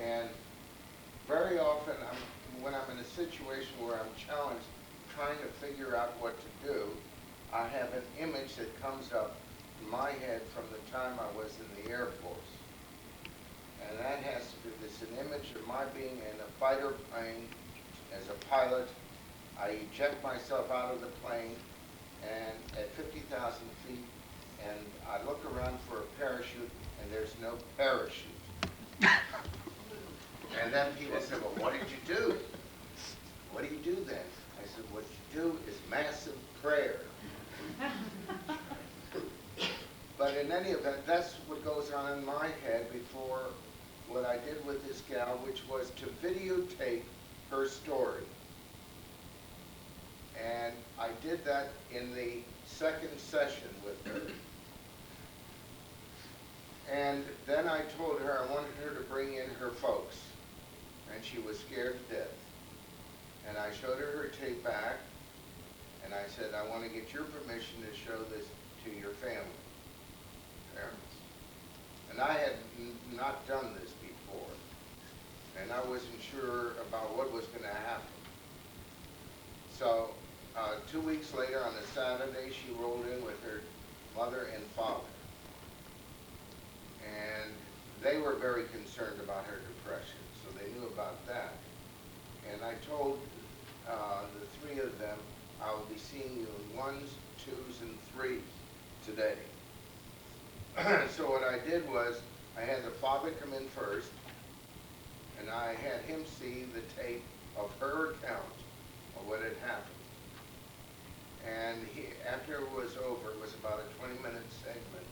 And very often, when I'm in a situation where I'm challenged, trying to figure out what to do, I have an image that comes up in my head from the time I was in the Air Force. And that has to do, this an image of my being in a fighter plane as a pilot. I eject myself out of the plane and at 50,000 feet, and I look around for a parachute, and there's no parachute. And then people say, well, what did you do? What do you do then? I said, what you do is massive prayer. But in any event, that's what goes on in my head before what I did with this gal, which was to videotape her story. And I did that in the second session with her. And then I told her I wanted her to bring in her folks. And she was scared to death. And I showed her her tape back, and I said, I want to get your permission to show this to your family, parents. And I had not done this before, and I wasn't sure about what was going to happen. So 2 weeks later, on a Saturday, she rolled in with her mother and father. And they were very concerned about her depression, so they knew about that. And I told the three of them, I will be seeing you in 1s, 2s, and 3s today. So what I did was, I had the father come in first, and I had him see the tape of her account of what had happened. And after it was over, it was about a 20-minute segment,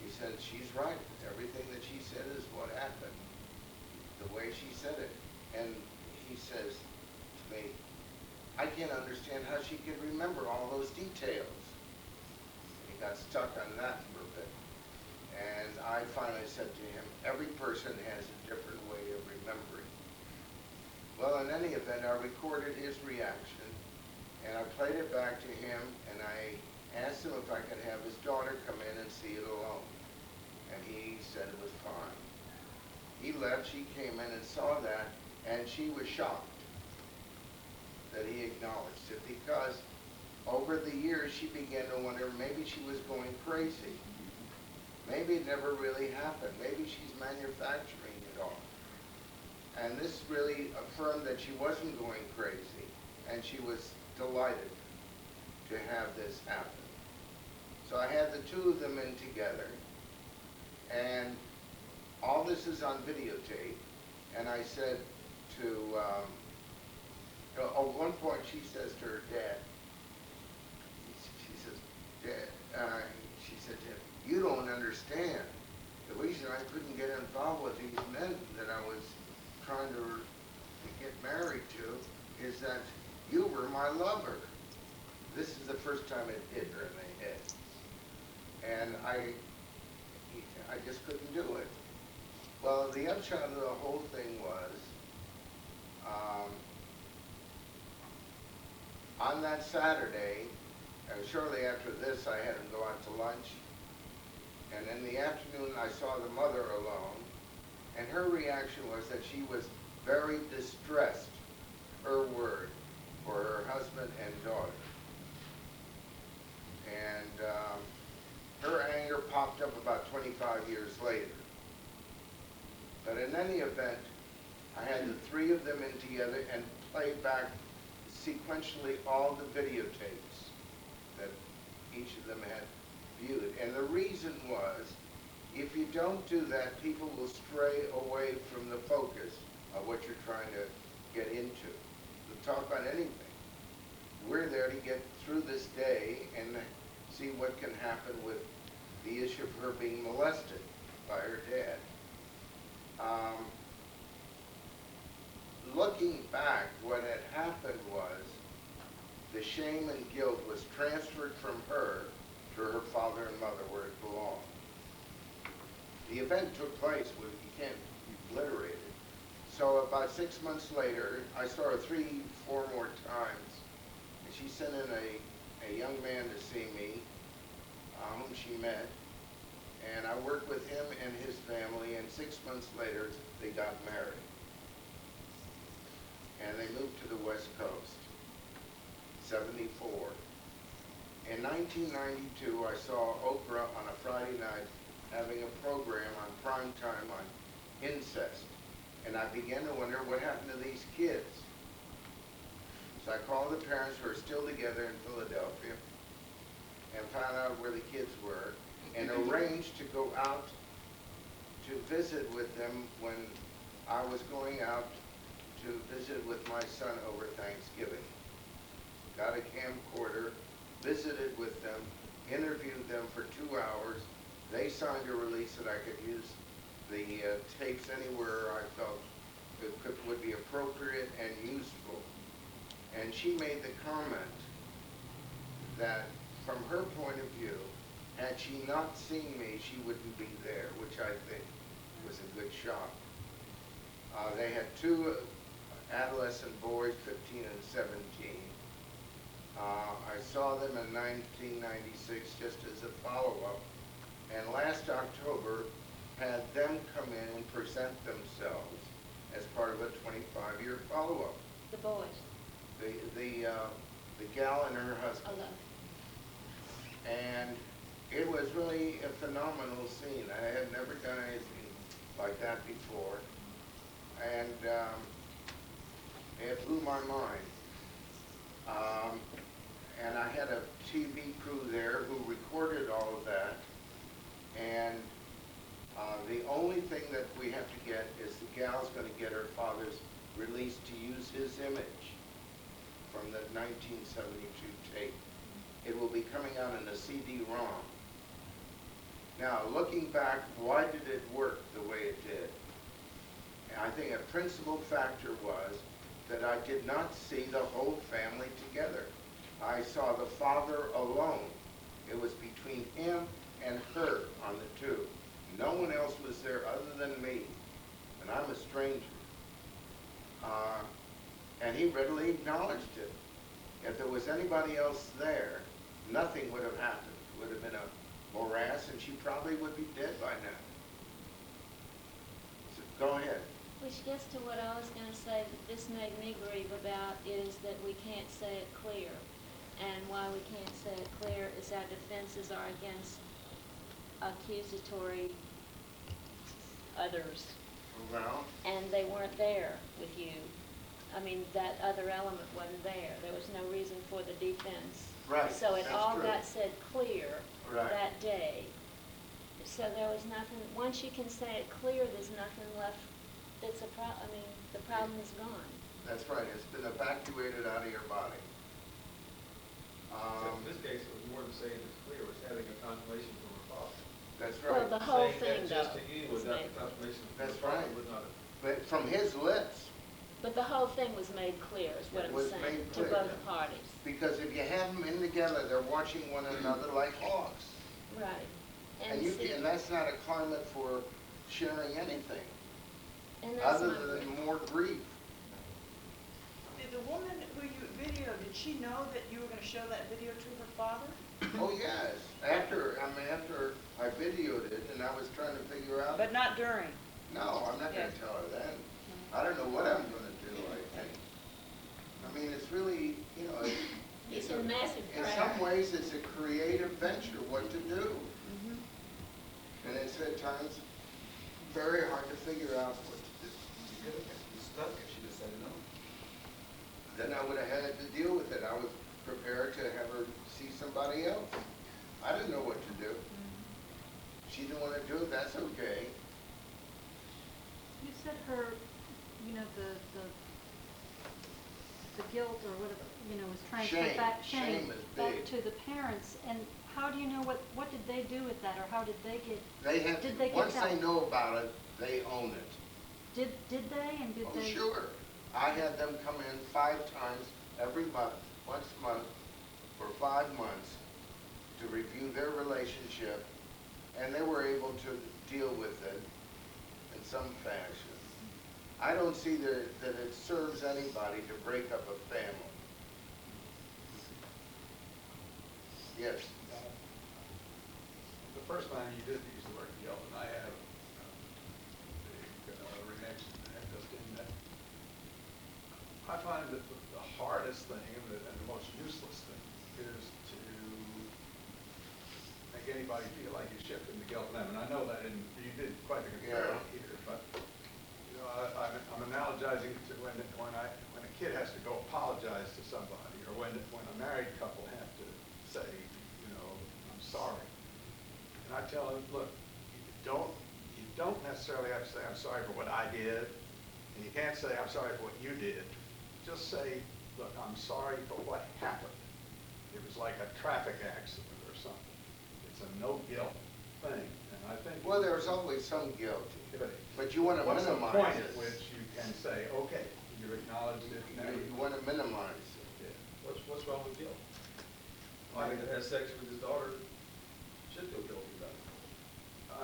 he said, she's right. Everything that she said is what happened, the way she said it. And he says to me, I can't understand how she could remember all those details. He got stuck on that for a bit. And I finally said to him, every person has a different way of remembering. Well, in any event, I recorded his reaction, and I played it back to him, and I asked him if I could have his daughter come in and see it alone. And he said it was fine. He left, she came in and saw that, and she was shocked that he acknowledged it, because over the years she began to wonder maybe she was going crazy. Maybe it never really happened. Maybe she's manufacturing it all. And this really affirmed that she wasn't going crazy, and she was delighted to have this happen. So I had the two of them in together, and all this is on videotape. And I said to, at one point she says to her dad, she says, Dad, she said to him, you don't understand. The reason I couldn't get involved with these men that I was trying to get married to is that you were my lover. This is the first time it hit her in the head. And I just couldn't do it. Well, the upshot of the whole thing was, on that Saturday, shortly after this, I had him go out to lunch. And in the afternoon, I saw the mother alone. And her reaction was that she was very distressed, her word, for her husband and daughter. And her anger popped up about 25 years later. But in any event, I had the three of them in together and played back sequentially all the videotapes that each of them had viewed. And the reason was, if you don't do that, people will stray away from the focus of what you're trying to get into. We'll talk about anything. We're there to get through this day and see what can happen with the issue of her being molested by her dad. Looking back, what had happened was the shame and guilt was transferred from her to her father and mother, where it belonged. The event took place, you can't obliterate it. So about 6 months later, I saw her 3, 4 more times, and she sent in a young man to see me, whom she met, and I worked with him and his family and 6 months later, they got married. And they moved to the West Coast, 74. In 1992, I saw Oprah on a Friday night having a program on prime time on incest. And I began to wonder what happened to these kids. So I called the parents who are still together in Philadelphia and found out where the kids were and arranged to go out to visit with them when I was going out to visit with my son over Thanksgiving. Got a camcorder, visited with them, interviewed them for 2 hours. They signed a release that I could use the tapes anywhere I felt would be appropriate and useful. And she made the comment that from her point of view, had she not seen me, she wouldn't be there, which I think was a good shot. They had 2 adolescent boys, 15 and 17. I saw them in 1996 just as a follow-up, and last October had them come in and present themselves as part of a 25-year follow-up. The boys. The gal and her husband. Hello. And it was really a phenomenal scene. I had never done anything like that before. And it blew my mind. And I had a TV crew there who recorded all of that. And the only thing that we have to get is the gal's going to get her father's release to use his image from the 1972 tape. It will be coming out in a CD-ROM. Now, looking back, why did it work the way it did? And I think a principal factor was that I did not see the whole family together. I saw the father alone. It was between him and her on the tube. No one else was there other than me, and I'm a stranger. And he readily acknowledged it. If there was anybody else there, nothing would have happened. It would have been a morass, and she probably would be dead by now. So, go ahead. Which gets to what I was going to say that this made me grieve about is that we can't say it clear. And why we can't say it clear is our defenses are against accusatory others. Well, And they weren't there with you. I mean, that other element wasn't there. There was no reason for the defense. right. So it that's all true. got said clear Right. that day. So there was nothing, once you can say it clear, there's nothing left that's I mean, the problem is gone. That's right. It's been evacuated out of your body. Except in this case, it was more than saying it's clear, it was having a confirmation from her father. That's Well, right. the whole Saying thing, that just though, to you was without made the confirmation from That's her father right. would not have. But from his lips, But the whole thing was made clear, is what It I'm was saying, made to clear, both yeah. parties. because if you have them in together, they're watching one another like hawks. Right. And and that's not a climate for sharing anything, and that's other my than more grief. Did the woman who you videoed, did she know that you were going to show that video to her father? Oh, yes. After I videoed it and I was trying to figure out. But not during? No, I'm not gonna Okay. tell her that. I don't know what I'm gonna do, I think. I mean, it's really, It's a massive in crowd. some ways, it's a creative venture, what to do. And it's at times very hard to figure out what to do. She could have been stuck if she just said no. Then I would have had to deal with it. I was prepared to have her see somebody else. I didn't know what to do. She didn't want to do it, that's okay. You said her, the guilt or whatever, was trying to Shame. put back Shame is back big. to the parents. And how do you know what did they do with that, or how did they get? They have, Did they get once help? they know about it, they own it. Did they, and did Oh, they? sure. I had them come in 5 times every month, once a month, for 5 months to review their relationship, and they were able to deal with it in some fashion. I don't see that it serves anybody to break up a family. Yes. The first time you did use the word guilt, and I have find that the hardest thing and the most useless thing is to make anybody feel like you're shifting the guilt to them. And I know that you did quite a good job here, but you know, I'm analogizing to when a kid has to go apologize to somebody, or when a married couple have to say, you know, I'm sorry. And I tell them, look, you don't necessarily have to say I'm sorry for what I did, and you can't say I'm sorry for what you did. Just say, look, I'm sorry for what happened. It was like a traffic accident or something. It's a no guilt thing, and I think. Well, there's always some guilt, but you want to What's minimize the point it. at which you can say, okay, you acknowledged it. Now You want to minimize it. Yeah. What's wrong with guilt? I think that has sex with his daughter should feel guilty about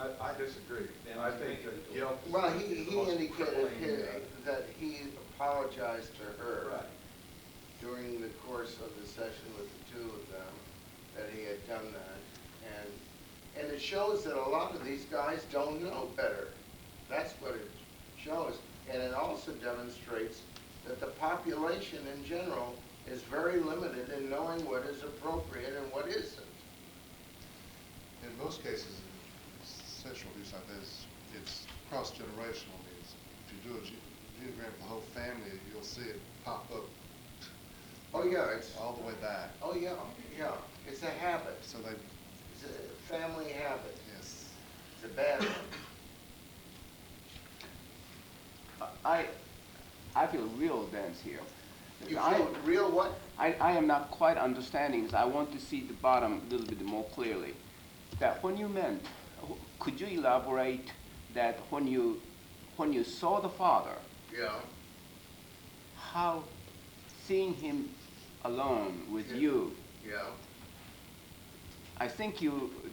it. I disagree. Then I I think think that that- guilt. Well, is he the most indicated crippling, that he apologized to her Right. during the course of the session with the two of them, that he had done that. And it shows that a lot of these guys don't know better. That's what it shows. And it also demonstrates that the population in general is very limited in knowing what is appropriate and what isn't. In most cases, sexual abuse like this, it's cross-generational. If you do a geogram of the whole family, you'll see it pop up. Oh, yeah, it's, all the way back. oh, yeah, yeah. It's a habit. So they, It's a family habit. yes. It's a bad one. I feel real dense here. You feel real what? I am not quite understanding this. I want to see the bottom a little bit more clearly. That when you meant, could you elaborate that when you saw the father, Yeah. how seeing him alone with Yeah. you, Yeah. I think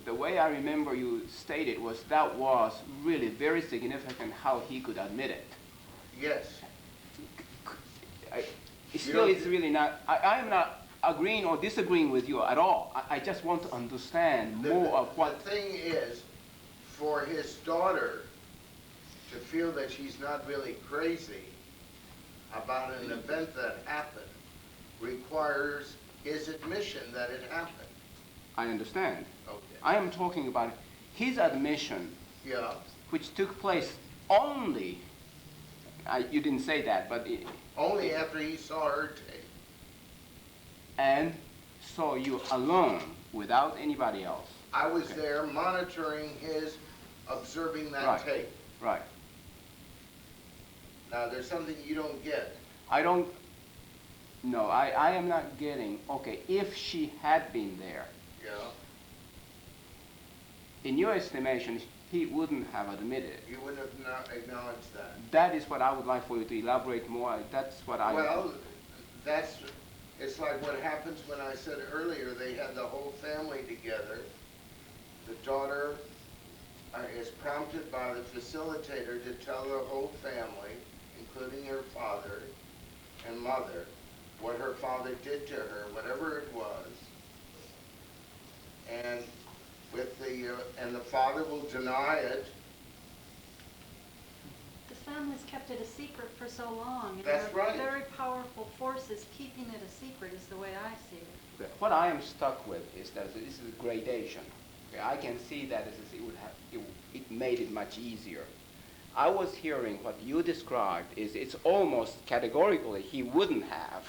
the way I remember you stated was that was really very significant how he could admit it. Yes. It's really not, I am not agreeing or disagreeing with you at all. I just want to understand more of what. The thing is, for his daughter to feel that she's not really crazy about an event that happened requires his admission that it happened. I understand. Okay. I am talking about his admission, Yeah. which took place only, you didn't say that, but Only after he saw her tape. and saw you alone without anybody else. I was Okay. there monitoring his, observing that Right. tape. Right. Now, there's something you don't get. No, I am not getting, okay, if she had been there, Yeah. in your estimation, he wouldn't have admitted it. You wouldn't have not acknowledged that. That is what I would like for you to elaborate more. That's what I. Well, it's like what happens when I said earlier, they had the whole family together. The daughter is prompted by the facilitator to tell the whole family, including her father and mother, what her father did to her, whatever it was. And and the father will deny it. The family's kept it a secret for so long. and That's there are right. Very powerful forces keeping it a secret is the way I see it. Okay. What I am stuck with is that this is a gradation. Okay, I can see that it made it much easier. I was hearing what you described is it's almost categorically he wouldn't have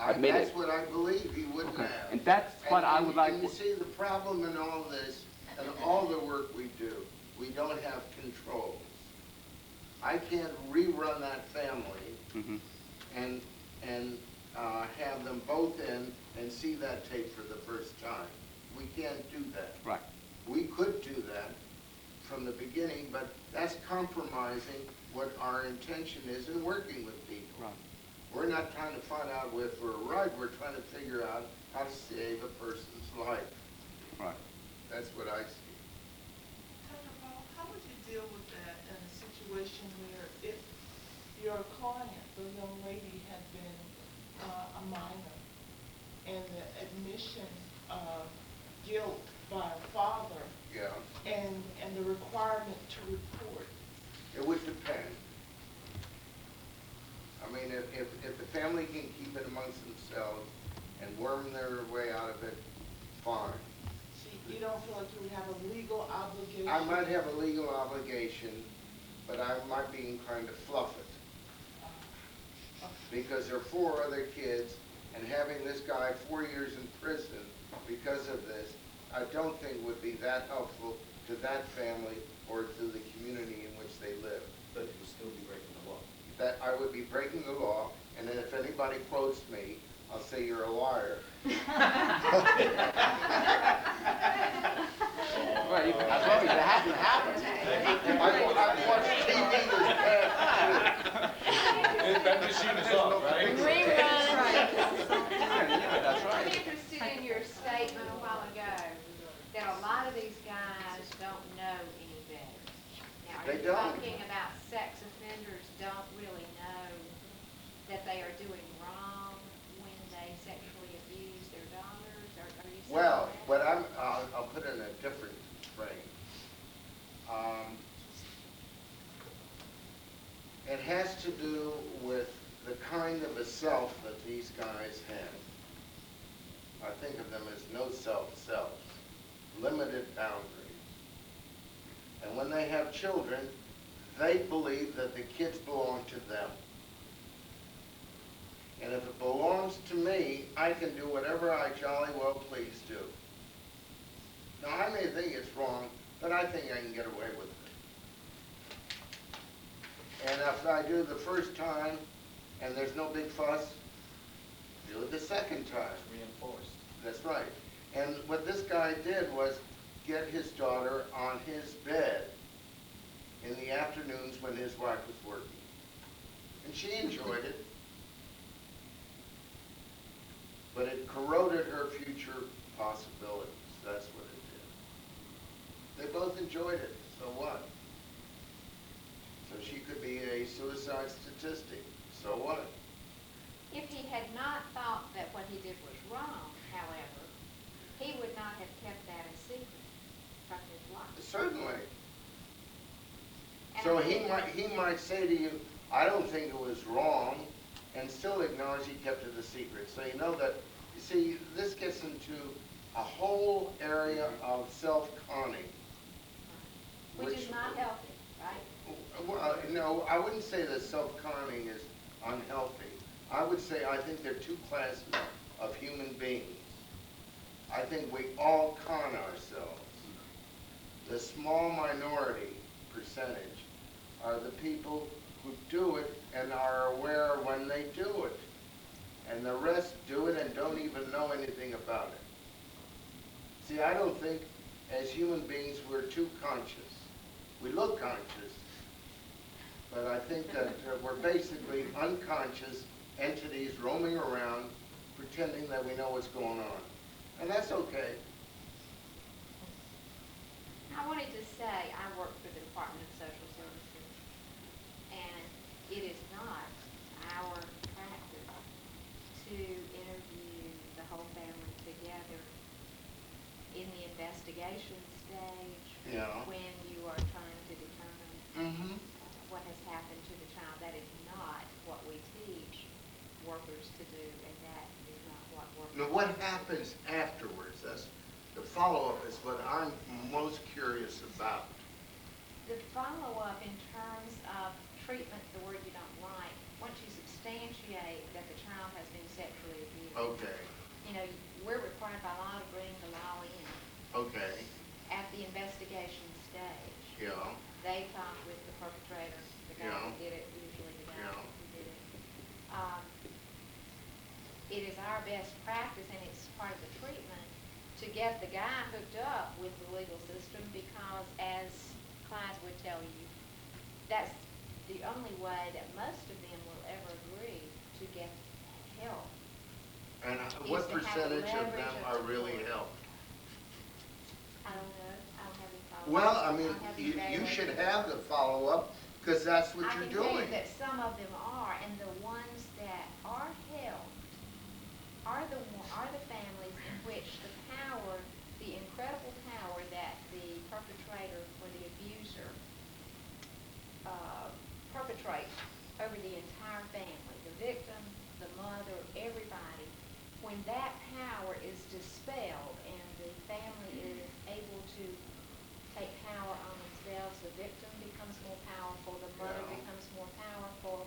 admitted. That's what I believe he wouldn't Okay. have. And that's what I would like. And you see the problem in all this, and all the work we do, we don't have controls. I can't rerun that family Mhm. and have them both in and see that tape for the first time. We can't do that. Right. We could do that from the beginning, but that's compromising what our intention is in working with people. Right. We're not trying to find out if we're right, we're trying to figure out how to save a person's life. Right. That's what I see. Dr. Paul, how would you deal with that in a situation where if your client, the young lady, had been a minor and the admission of guilt by a father Yeah. and the requirement to report? It would depend. I mean, if the family family can keep it amongst themselves and worm their way out of it, fine. So you don't feel like you would have a legal obligation? I might have a legal obligation, but I might be inclined to fluff it. Because there are 4 other kids, and having this guy 4 years in prison because of this, I don't think would be that helpful to that family or to the community in which they live. But you would still be breaking the law. That I would be breaking the law, and then if anybody quotes me, I'll say you're a liar. Well, as long as it hasn't happened. I've watched TV this past That machine is off, right? Yeah, that's I'm right. interested in your statement a while ago, that a lot of these guys don't know any better. Now, They are you don't. talking about sex offenders don't really know that they are doing wrong when they sexually abuse their daughters, or are you saying Well, that? what I'll put it in a different frame. It has to do with the kind of a self that these guys have. I think of them as no selves, limited boundaries. And when they have children, they believe that the kids belong to them. And if it belongs to me, I can do whatever I jolly well please do. Now, I may think it's wrong, but I think I can get away with it. And if I do the first time and there's no big fuss, do it the second time. Reinforced. That's right. And what this guy did was get his daughter on his bed in the afternoons when his wife was working. And she enjoyed it. But it corroded her future possibilities. That's what it did. They both enjoyed it, so what? So she could be a suicide statistic, so what? If he had not thought that what he did was wrong, however, he would not have kept that a secret from his wife. Certainly. And So I he think- might say to you, I don't think it was wrong, and still acknowledge he kept it a secret. So you know that, you see, this gets into a whole area of self-conning. Which is not healthy, right? Well, no, I wouldn't say that self-conning is unhealthy. I would say I think there are 2 classes of human beings. I think we all con ourselves. The small minority percentage are the people who do it and are aware when they do it. And the rest do it and don't even know anything about it. See, I don't think as human beings we're too conscious. We look conscious, but I think that we're basically unconscious entities roaming around pretending that we know what's going on. And that's okay. I wanted to say, I work for the Department of Social Services, and it is not our practice to interview the whole family together in the investigation stage. Yeah. When you are trying to determine Mm-hmm. what has happened to the child. That is not what we teach workers to do, and that is not what workers. Now, what happens afterwards? That's the follow-up is what I'm most curious about. The follow-up in terms of treatment, the word you don't like, once you substantiate that the child has been sexually abused. Okay. You know, we're required by law to bring the law in. Okay. At the investigation stage, Yeah. they talk with the perpetrator, the guy who Yeah. did it, usually the guy Yeah. who did it. It is our best practice, and it's part of the treatment, to get the guy hooked up with the legal system, because as clients would tell you, that's the only way that most of them will ever agree to get help. And Is what to have percentage of leverage them of are really support. helped? I don't know, I don't have any follow-up. Well, I I mean, don't have any you should evaluation. have the follow-up, because that's what you're I can tell you doing. that some of them are, and the ones that are helped are the families in which the power, the incredible power that the perpetrator or the abuser perpetrates over the entire family, the victim the mother, everybody, when that power is dispelled and the family is able to take power on themselves, the victim becomes more powerful, the mother Yeah. becomes more powerful,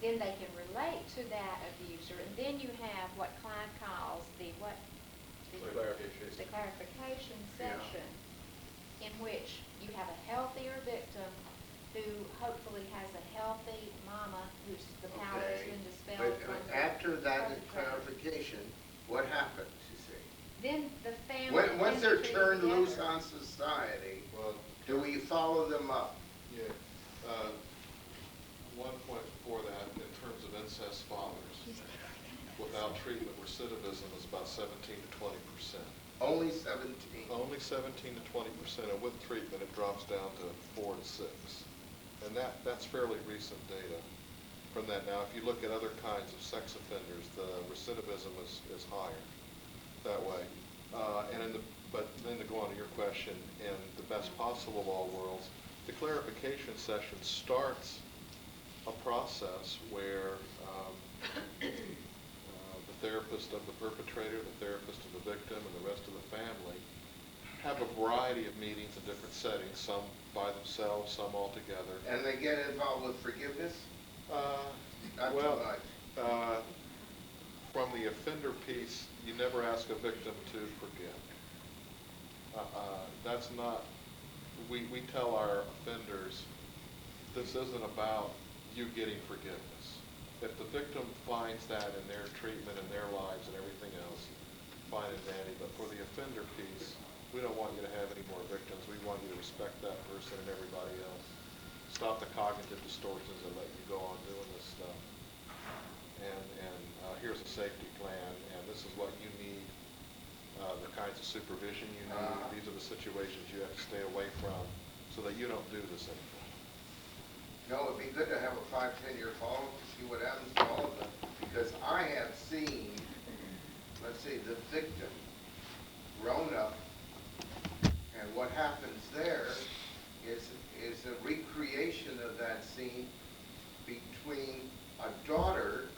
then they can relate to that abuser. And then you have what Clyde calls the what? Clarification. The clarification Yeah. session, in which you have a healthier victim who hopefully has a healthy mama whose the power has Okay, been dispelled but from the after that perpetrator. clarification, what happens, you see? Then the family. Once then they're they turned together. loose on society, Well, do we follow them up? yeah, one point before that, in terms of incest fathers, without treatment, recidivism is about 17 to 20%. Only 17? Only 17 to 20%, and with treatment, it drops down to 4 to 6. And that's fairly recent data from that. Now, if you look at other kinds of sex offenders, the recidivism is higher that way. But then to go on to your question, in the best possible of all worlds, the clarification session starts a process where the therapist of the perpetrator, the therapist of the victim, and the rest of the family have a variety of meetings in different settings, some by themselves, some all together. And they get involved with forgiveness? Not too Well, much. from the offender piece, you never ask a victim to forgive. That's not, we tell our offenders, this isn't about you getting forgiveness. If the victim finds that in their treatment and their lives and everything else, fine and dandy, but for the offender piece, we don't want you to have any more victims. We want you to respect that person and everybody else. Stop the cognitive distortions and let you go on doing this stuff. And here's a safety plan, and this is what you need, the kinds of supervision you need. These are the situations you have to stay away from so that you don't do this anymore. No, it'd be good to have a 5-10-year follow-up to see what happens to all of them, because I have seen, let's see, the victim grown up, and what happens there is a recreation of that scene between a daughter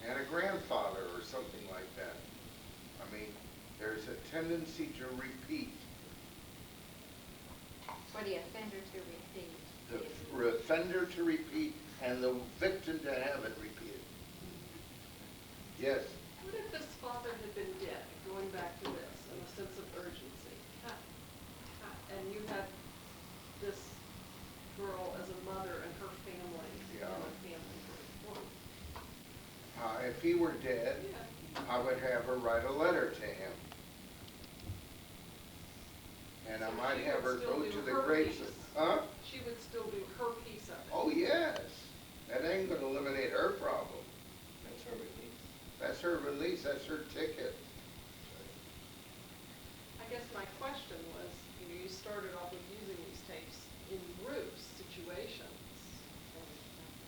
and a grandfather or something like that. I mean, there's a tendency to repeat. For the offender to repeat. The offender to repeat and the victim to have it repeated. Yes? What if this father had been dead, going back to this, and a sense of urgency? And you had this girl as a mother and her family, Yeah. and a family group. If he were dead, I would have her write a letter to him. And I So might she have her would still go do to the her graves. piece. Huh? She would still do her piece of it. Oh, yes. That ain't gonna eliminate her problem. That's her release. That's her release, that's her ticket. I guess my question was, you started off with using these tapes in group situations. And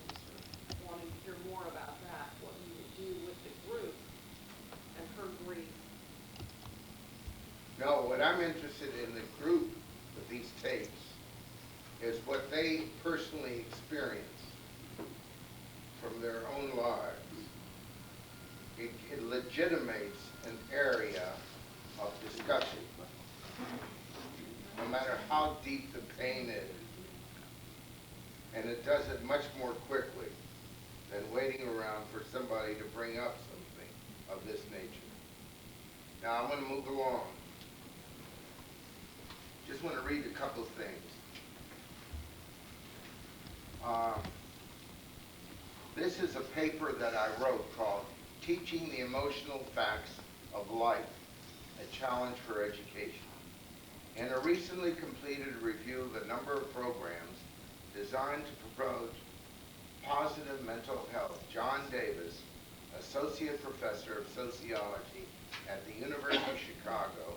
I'm sort of wanting to hear more about that, what you would do with the group and her grief. No, what I'm interested in the group with these tapes is what they personally experience from their own lives. It legitimates an area of discussion, no matter how deep the pain is. And it does it much more quickly than waiting around for somebody to bring up something of this nature. Now, I'm going to move along. Just want to read a couple of things. This is a paper that I wrote called Teaching the Emotional Facts of Life, a Challenge for Education. In a recently completed review of a number of programs designed to promote positive mental health, John Davis, Associate Professor of Sociology at the University of Chicago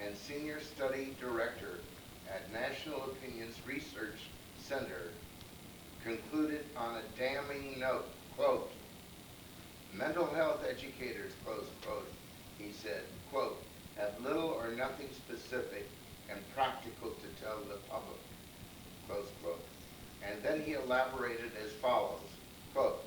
and Senior Study Director at National Opinions Research Center, concluded on a damning note, quote, mental health educators, close quote, he said, quote, have little or nothing specific and practical to tell the public, close quote. And then he elaborated as follows, quote,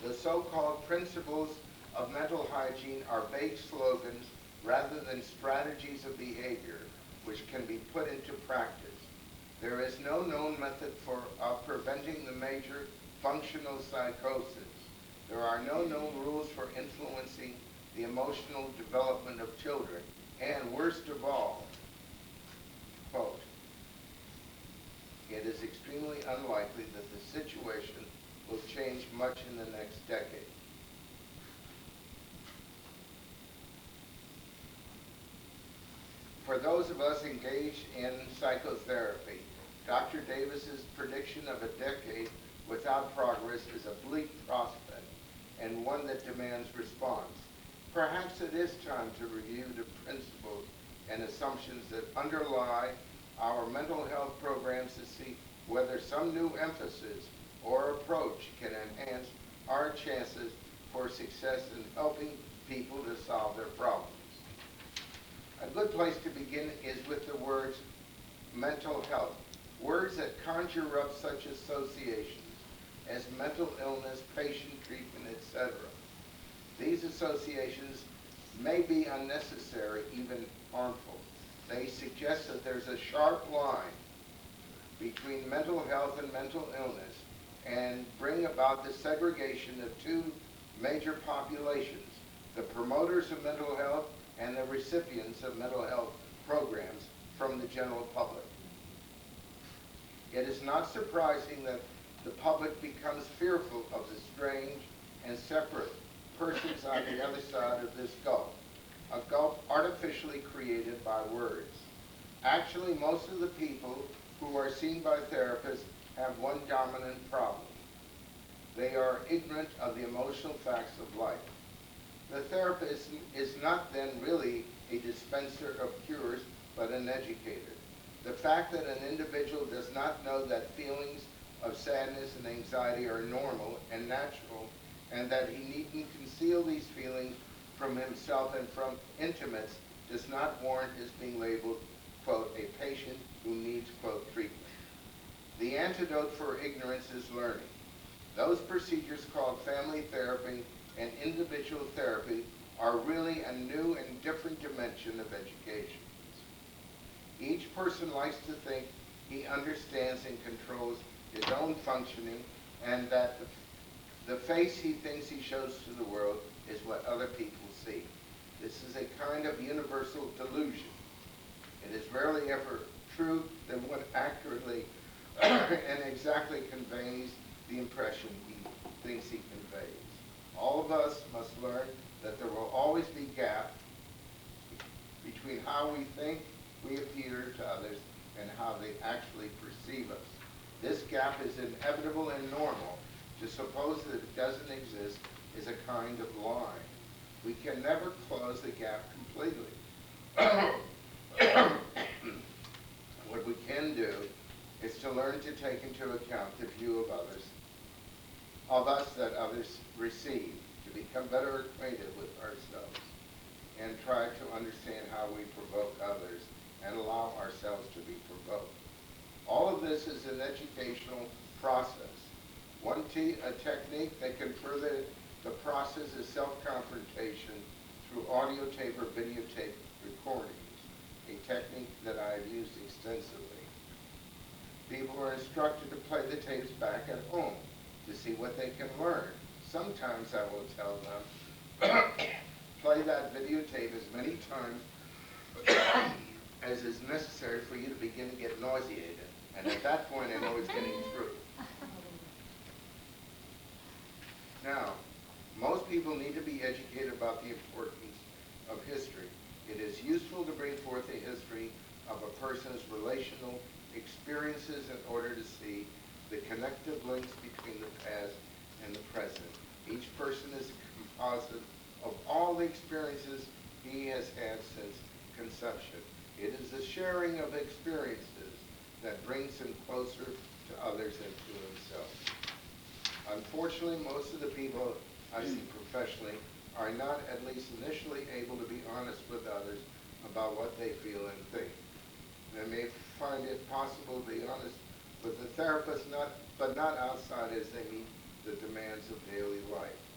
The so-called principles of mental hygiene are vague slogans rather than strategies of behavior which can be put into practice. There is no known method for preventing the major functional psychosis. There are no known rules for influencing the emotional development of children. And worst of all, quote, it is extremely unlikely that the situation will change much in the next decade. For those of us engaged in psychotherapy, Dr. Davis's prediction of a decade without progress is a bleak prospect and one that demands response. Perhaps it is time to review the principles and assumptions that underlie our mental health programs to see whether some new emphasis or approach can enhance our chances for success in helping people to solve their problems. A good place to begin is with the words mental health, words that conjure up such associations as mental illness, patient treatment, etc. These associations may be unnecessary, even harmful. They suggest that there's a sharp line between mental health and mental illness and bring about the segregation of two major populations, the promoters of mental health and the recipients of mental health programs from the general public. It is not surprising that the public becomes fearful of the strange and separate persons on the other side of this gulf, a gulf artificially created by words. Actually, most of the people who are seen by therapists have one dominant problem. They are ignorant of the emotional facts of life. The therapist is not then really a dispenser of cures, but an educator. The fact that an individual does not know that feelings of sadness and anxiety are normal and natural, and that he needn't conceal these feelings from himself and from intimates, does not warrant his being labeled, quote, a patient who needs, quote, treatment. The antidote for ignorance is learning. Those procedures called family therapy and individual therapy are really a new and different dimension of education. Each person likes to think he understands and controls his own functioning, and that the face he thinks he shows to the world is what other people see. This is a kind of universal delusion. It is rarely ever true that one accurately and exactly conveys the impression he thinks he conveys. All of us must learn that there will always be gaps between how we think we appear to others and how they actually perceive us. This gap is inevitable and normal. To suppose that it doesn't exist is a kind of lie. We can never close the gap completely. What we can do is to learn to take into account the view of others, of us that others receive, to become better acquainted with ourselves, and try to understand how we provoke others and allow ourselves to be provoked. All of this is an educational process. One a technique that can further the process is self-confrontation through audio tape or videotape recordings, a technique that I have used extensively. People are instructed to play the tapes back at home to see what they can learn. Sometimes I will tell them, play that videotape as many times as is necessary for you to begin to get nauseated. And at that point, I know it's getting through. Now, most people need to be educated about the importance of history. It is useful to bring forth a history of a person's relational experiences in order to see the connective links between the past and the present. Each person is a composite of all the experiences he has had since conception. It is the sharing of experiences that brings him closer to others and to himself. Unfortunately, most of the people I see professionally are not, at least initially, able to be honest with others about what they feel and think. They may find it possible to be honest with the therapist, but not outside as they meet the demands of daily life.